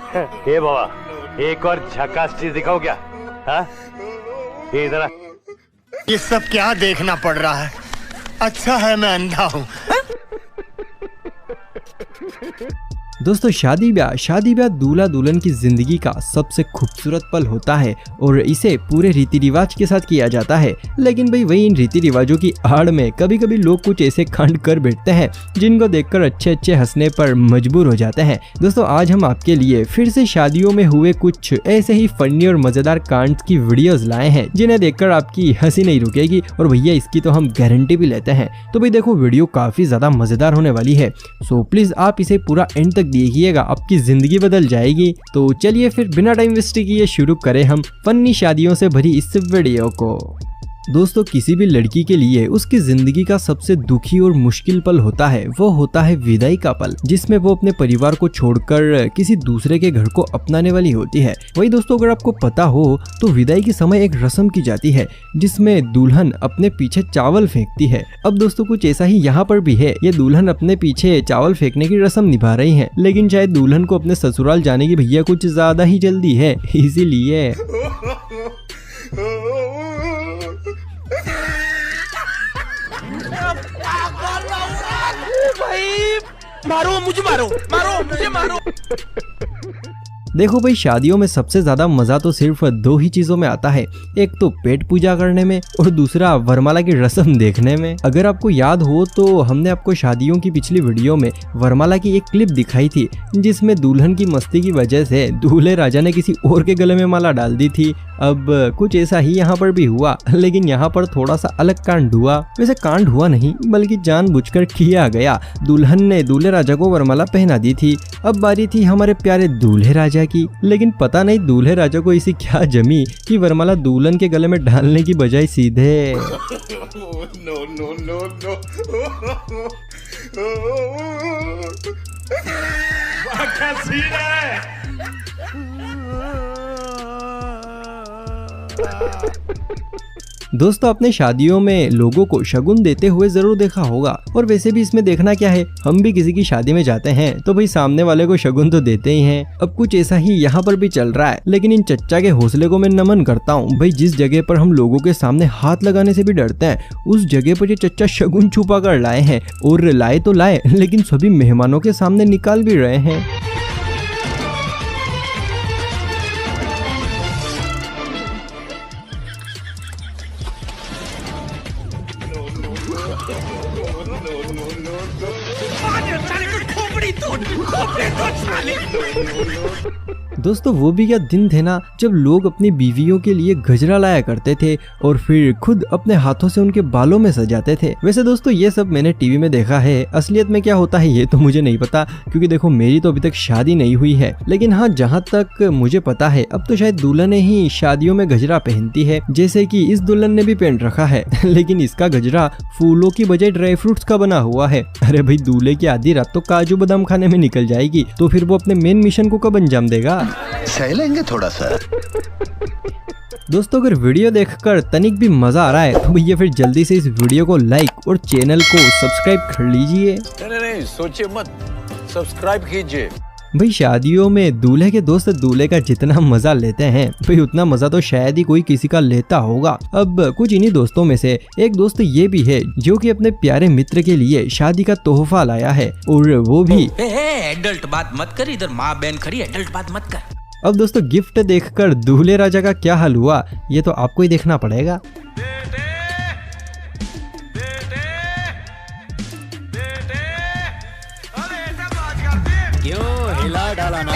ये बाबा एक और झकास चीज दिखाओ क्या? हाँ ये इधर ये सब क्या देखना पड़ रहा है? अच्छा है मैं अंधा हूँ। दोस्तों शादी ब्याह दूल्हा दुल्हन की जिंदगी का सबसे खूबसूरत पल होता है और इसे पूरे रीति रिवाज के साथ किया जाता है। लेकिन भाई वही इन रीति रिवाजों की आड़ में कभी कभी लोग कुछ ऐसे कांड कर बैठते हैं जिनको देखकर अच्छे हंसने पर मजबूर हो जाते हैं। दोस्तों आज हम आपके लिए फिर से शादियों में हुए कुछ ऐसे ही फनी और मजेदार कांड की वीडियोस लाए हैं जिन्हें देखकर आपकी हंसी नहीं रुकेगी और भैया इसकी तो हम गारंटी भी लेते हैं। तो भाई देखो वीडियो काफी ज्यादा मजेदार होने वाली है, सो प्लीज आप इसे पूरा एंड तक देखिएगा, आपकी जिंदगी बदल जाएगी। तो चलिए फिर बिना टाइम वेस्ट किए शुरू करें हम फनी शादियों से भरी इस वीडियो को। दोस्तों किसी भी लड़की के लिए उसकी जिंदगी का सबसे दुखी और मुश्किल पल होता है, वो होता है विदाई का पल, जिसमें वो अपने परिवार को छोड़कर किसी दूसरे के घर को अपनाने वाली होती है। वही दोस्तों अगर आपको पता हो तो विदाई के समय एक रस्म की जाती है जिसमें दुल्हन अपने पीछे चावल फेंकती है। अब दोस्तों कुछ ऐसा ही यहाँ पर भी है, ये दुल्हन अपने पीछे चावल फेंकने की रस्म निभा रही है, लेकिन शायद दुल्हन को अपने ससुराल जाने की भैया कुछ ज्यादा ही जल्दी है, इसीलिए मारो मुझे मारो। देखो भाई शादियों में सबसे ज्यादा मजा तो सिर्फ दो ही चीजों में आता है, एक तो पेट पूजा करने में और दूसरा वरमाला की रस्म देखने में। अगर आपको याद हो तो हमने आपको शादियों की पिछली वीडियो में वरमाला की एक क्लिप दिखाई थी जिसमें दुल्हन की मस्ती की वजह से दूल्हे राजा ने किसी और के गले में माला डाल दी थी। अब कुछ ऐसा ही यहाँ पर भी हुआ, लेकिन यहाँ पर थोड़ा सा अलग कांड हुआ। वैसे कांड हुआ नहीं बल्कि जानबूझकर किया गया। दुल्हन ने दूल्हे राजा को वरमाला पहना दी थी, अब बारी थी हमारे प्यारे दूल्हे राजा की। लेकिन पता नहीं दूल्हे राजा को इसी क्या जमी कि वरमाला दुल्हन के गले में डालने की बजाय सीधे दोस्तों अपने शादियों में लोगों को शगुन देते हुए जरूर देखा होगा, और वैसे भी इसमें देखना क्या है, हम भी किसी की शादी में जाते हैं तो भाई सामने वाले को शगुन तो देते ही हैं। अब कुछ ऐसा ही यहाँ पर भी चल रहा है, लेकिन इन चच्चा के हौसले को मैं नमन करता हूँ। भाई जिस जगह पर हम लोगों के सामने हाथ लगाने से भी डरते हैं उस जगह पर ये चच्चा शगुन छुपा कर लाए हैं, और लाए तो लाए लेकिन सभी मेहमानों के सामने निकाल भी रहे हैं। दोस्तों वो भी क्या दिन थे ना जब लोग अपनी बीवियों के लिए गजरा लाया करते थे और फिर खुद अपने हाथों से उनके बालों में सजाते थे। वैसे दोस्तों ये सब मैंने टीवी में देखा है, असलियत में क्या होता है ये तो मुझे नहीं पता, क्योंकि देखो मेरी तो अभी तक शादी नहीं हुई है। लेकिन हाँ जहाँ तक मुझे पता है अब तो शायद दुल्हनें ही शादियों में गजरा पहनती है, जैसे कि इस दुल्हन ने भी पहन रखा है लेकिन इसका गजरा फूलों की बजाय ड्राई फ्रूट्स का बना हुआ है। अरे भाई दूल्हे की आधी रात तो काजू बादाम खाने में निकल जाएगी, तो फिर वो अपने मेन मिशन को कब अंजाम देगा? सह लेंगे थोड़ा सा। दोस्तों अगर वीडियो देखकर तनिक भी मजा आ रहा है तो भैया फिर जल्दी से इस वीडियो को लाइक और चैनल को सब्सक्राइब कर लीजिए। नहीं सोचिए मत, सब्सक्राइब कीजिए। भाई शादियों में दूल्हे के दोस्त दूल्हे का जितना मजा लेते हैं भाई उतना मजा तो शायद ही कोई किसी का लेता होगा। अब कुछ इन्हीं दोस्तों में से एक दोस्त ये भी है जो कि अपने प्यारे मित्र के लिए शादी का तोहफा लाया है, और वो भी एडल्ट बात मत कर, इधर माँ बहन खड़ी, एडल्ट बात मत कर। अब दोस्तों गिफ्ट देखकर दूल्हे राजा का क्या हाल हुआ ये तो आपको ही देखना पड़ेगा। क्यों हिला डाला ना?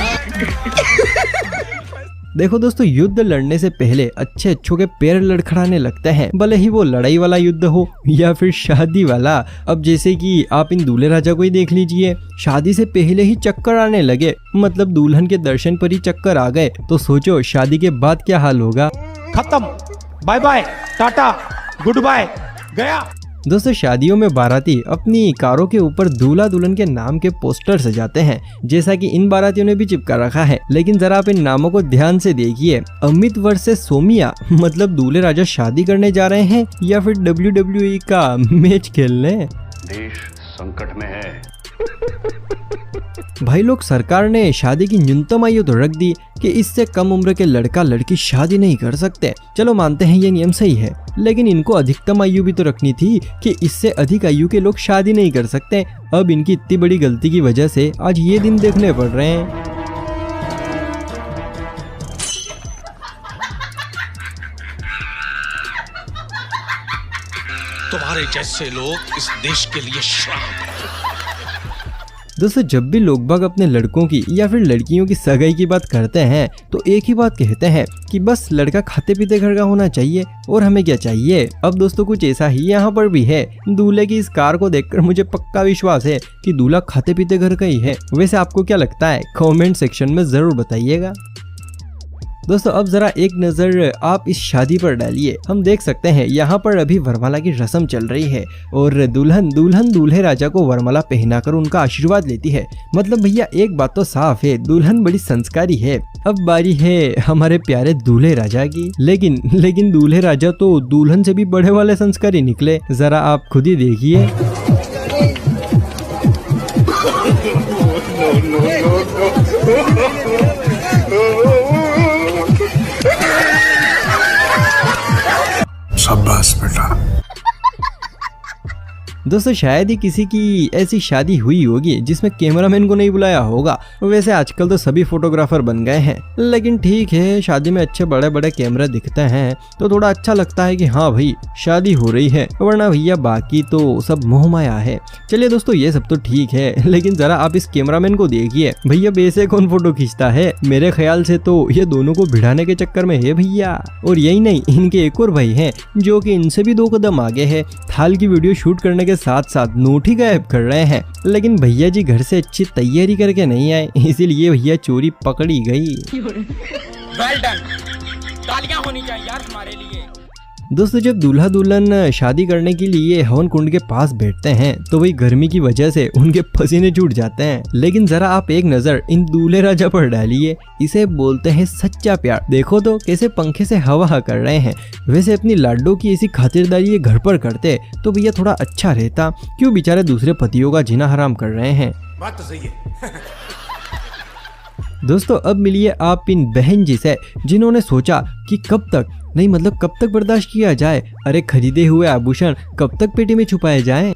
देखो दोस्तों युद्ध लड़ने से पहले अच्छे अच्छों के पैर लड़खड़ाने लगते हैं, भले ही वो लड़ाई वाला युद्ध हो या फिर शादी वाला। अब जैसे कि आप इन दूल्हे राजा को ही देख लीजिए, शादी से पहले ही चक्कर आने लगे, मतलब दुल्हन के दर्शन पर ही चक्कर आ गए, तो सोचो शादी के बाद क्या हाल होगा। खत्म, bye bye, tata, goodbye, गया। दोस्तों शादियों में बाराती अपनी कारों के ऊपर दूल्हा दुल्हन के नाम के पोस्टर सजाते हैं, जैसा कि इन बारातियों ने भी चिपका रखा है। लेकिन जरा आप इन नामों को ध्यान से देखिए, अमित वर्सेस सोमिया, मतलब दूल्हे राजा शादी करने जा रहे हैं या फिर WWE का मैच खेलने। देश संकट में है, भाई लोग, सरकार ने शादी की न्यूनतम आयु तो रख दी कि इससे कम उम्र के लड़का लड़की शादी नहीं कर सकते। चलो मानते हैं ये नियम सही है, लेकिन इनको अधिकतम आयु भी तो रखनी थी कि इससे अधिक आयु के लोग शादी नहीं कर सकते। अब इनकी इतनी बड़ी गलती की वजह से आज ये दिन देखने पड़ रहे हैं। तुम्हारे जैसे लोग इस देश के लिए श्राप है। दोस्तों, जब भी लोग बाग अपने लड़कों की या फिर लड़कियों की सगाई की बात करते हैं तो एक ही बात कहते हैं कि बस लड़का खाते पीते घर का होना चाहिए और हमें क्या चाहिए। अब दोस्तों कुछ ऐसा ही यहाँ पर भी है। दूल्हे की इस कार को देखकर मुझे पक्का विश्वास है कि दूल्हा खाते पीते घर का ही है। वैसे आपको क्या लगता है, कमेंट सेक्शन में जरूर बताइएगा। दोस्तों, अब जरा एक नजर आप इस शादी पर डालिए। हम देख सकते हैं यहाँ पर अभी वरमाला की रस्म चल रही है और दुल्हन दूल्हे राजा को वरमाला पहनाकर उनका आशीर्वाद लेती है। मतलब भैया एक बात तो साफ है, दुल्हन बड़ी संस्कारी है। अब बारी है हमारे प्यारे दूल्हे राजा की। लेकिन दूल्हे राजा तो दुल्हन से भी बड़े वाले संस्कारी निकले। जरा आप खुद ही देखिए। शाबाश बेटा। दोस्तों, शायद ही किसी की ऐसी शादी हुई होगी जिसमें कैमरामैन को नहीं बुलाया होगा। वैसे आजकल तो सभी फोटोग्राफर बन गए हैं, लेकिन ठीक है, शादी में अच्छे बड़े बड़े कैमरे दिखते हैं तो थोड़ा अच्छा लगता है कि हाँ भाई शादी हो रही है, वरना भैया बाकी तो सब मोह माया है। चलिए दोस्तों, ये सब तो ठीक है, लेकिन जरा आप इस कैमरामैन को देखिए भैया, वैसे कौन फोटो खींचता है? मेरे ख्याल से तो ये दोनों को भिड़ाने के चक्कर में है भैया। और यही नहीं, इनके एक और भाई हैं जो कि इनसे भी 2 कदम आगे है। थाल की वीडियो शूट करने के साथ साथ नोट ही गायब कर रहे हैं। लेकिन भैया जी घर से अच्छी तैयारी करके नहीं आए, इसीलिए भैया चोरी पकड़ी गई। वेल डन, तालियां होनी चाहिए यार हमारे लिए। दोस्तों, जब दूल्हा दुल्हन शादी करने के लिए हवन कुंड के पास बैठते हैं तो वही गर्मी की वजह से उनके पसीने छूट जाते हैं। लेकिन जरा आप एक नजर इन दूल्हे राजा पर डालिए, इसे बोलते हैं सच्चा प्यार। देखो तो कैसे पंखे से हवा कर रहे हैं। वैसे अपनी लाडो की ऐसी खातिरदारी ये घर पर करते तो भैया थोड़ा अच्छा रहता। क्यों बेचारे दूसरे पतियों का जीना हराम कर रहे हैं। बात तो सही है। दोस्तों, अब मिलिए आप इन बहन जी से जिन्होंने सोचा कि कब तक बर्दाश्त किया जाए। अरे खरीदे हुए आभूषण कब तक पेटी में छुपाए जाएं?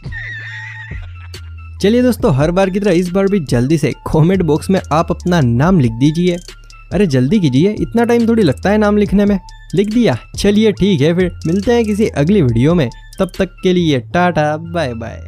चलिए दोस्तों, हर बार की तरह इस बार भी जल्दी से कमेंट बॉक्स में आप अपना नाम लिख दीजिए। अरे जल्दी कीजिए, इतना टाइम थोड़ी लगता है नाम लिखने में। लिख दिया? चलिए ठीक है, फिर मिलते हैं किसी अगली वीडियो में। तब तक के लिए टाटा बाय बाय।